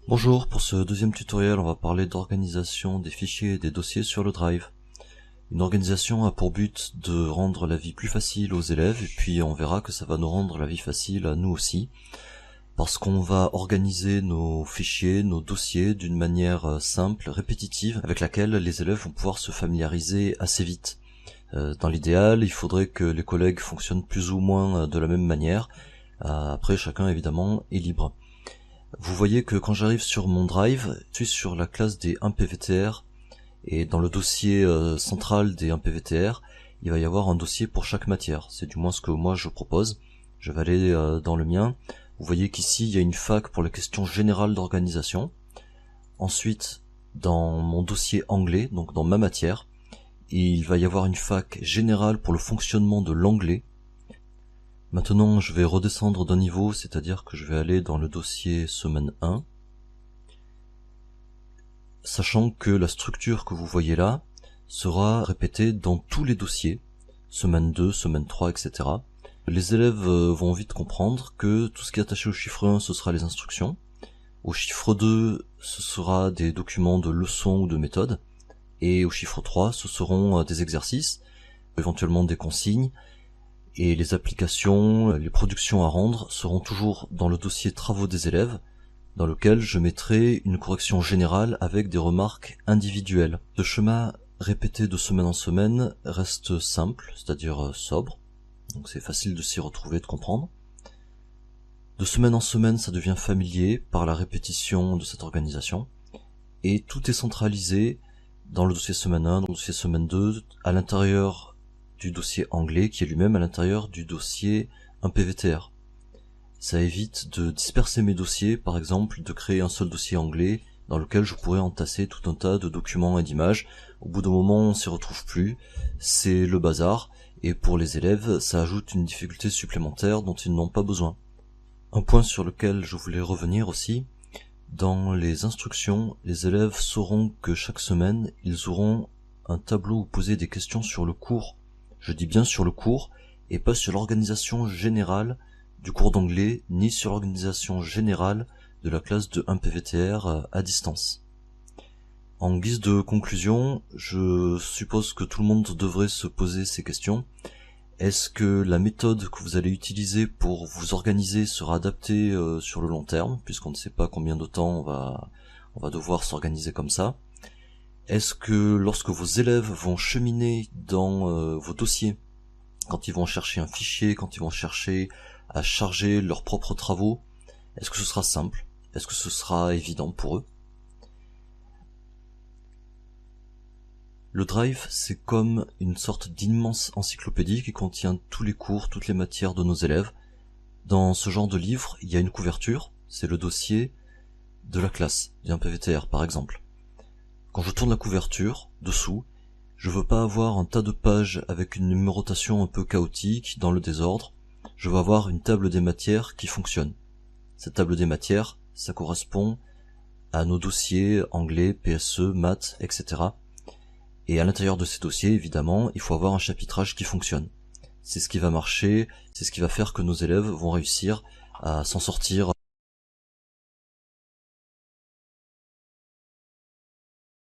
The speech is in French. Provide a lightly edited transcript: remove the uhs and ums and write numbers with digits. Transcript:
Bonjour, pour ce deuxième tutoriel, on va parler d'organisation des fichiers et des dossiers sur le Drive. Une organisation a pour but de rendre la vie plus facile aux élèves, et puis on verra que ça va nous rendre la vie facile à nous aussi, parce qu'on va organiser nos fichiers, nos dossiers d'une manière simple, répétitive, avec laquelle les élèves vont pouvoir se familiariser assez vite. Dans l'idéal, il faudrait que les collègues fonctionnent plus ou moins de la même manière. Après, chacun évidemment est libre. Vous voyez que quand j'arrive sur mon Drive, je suis sur la classe des 1PVTR, et dans le dossier central des 1PVTR, il va y avoir un dossier pour chaque matière. C'est du moins ce que moi je propose. Je vais aller dans le mien. Vous voyez qu'ici, il y a une fac pour les questions générales d'organisation. Ensuite, dans mon dossier anglais, donc dans ma matière, il va y avoir une fac générale pour le fonctionnement de l'anglais. Maintenant, je vais redescendre d'un niveau, c'est-à-dire que je vais aller dans le dossier semaine 1, sachant que la structure que vous voyez là sera répétée dans tous les dossiers, semaine 2, semaine 3, etc. Les élèves vont vite comprendre que tout ce qui est attaché au chiffre 1, ce sera les instructions. Au chiffre 2, ce sera des documents de leçons ou de méthodes. Et au chiffre 3, ce seront des exercices, éventuellement des consignes. Et les applications, les productions à rendre seront toujours dans le dossier travaux des élèves, dans lequel je mettrai une correction générale avec des remarques individuelles. Ce schéma répété de semaine en semaine reste simple, c'est-à-dire sobre, donc c'est facile de s'y retrouver, de comprendre. De semaine en semaine, ça devient familier par la répétition de cette organisation, et tout est centralisé dans le dossier semaine 1, dans le dossier semaine 2, à l'intérieur du dossier anglais, qui est lui-même à l'intérieur du dossier 1PVTR. Ça évite de disperser mes dossiers, par exemple de créer un seul dossier anglais dans lequel je pourrais entasser tout un tas de documents et d'images. Au bout d'un moment, on s'y retrouve plus, c'est le bazar, et pour les élèves, ça ajoute une difficulté supplémentaire dont ils n'ont pas besoin. Un point sur lequel je voulais revenir aussi, dans les instructions, les élèves sauront que chaque semaine, ils auront un tableau où poser des questions sur le cours. Je dis bien sur le cours, et pas sur l'organisation générale du cours d'anglais, ni sur l'organisation générale de la classe de 1PVTR à distance. En guise de conclusion, je suppose que tout le monde devrait se poser ces questions. Est-ce que la méthode que vous allez utiliser pour vous organiser sera adaptée sur le long terme, puisqu'on ne sait pas combien de temps on va devoir s'organiser comme ça? Est-ce que lorsque vos élèves vont cheminer dans vos dossiers, quand ils vont chercher un fichier, quand ils vont chercher à charger leurs propres travaux, est-ce que ce sera simple? Est-ce que ce sera évident pour eux? Le Drive, c'est comme une sorte d'immense encyclopédie qui contient tous les cours, toutes les matières de nos élèves. Dans ce genre de livre, il y a une couverture, c'est le dossier de la classe, d'un PVTR par exemple. Quand je tourne la couverture, dessous, je veux pas avoir un tas de pages avec une numérotation un peu chaotique, dans le désordre. Je veux avoir une table des matières qui fonctionne. Cette table des matières, ça correspond à nos dossiers anglais, PSE, maths, etc. Et à l'intérieur de ces dossiers, évidemment, il faut avoir un chapitrage qui fonctionne. C'est ce qui va marcher, c'est ce qui va faire que nos élèves vont réussir à s'en sortir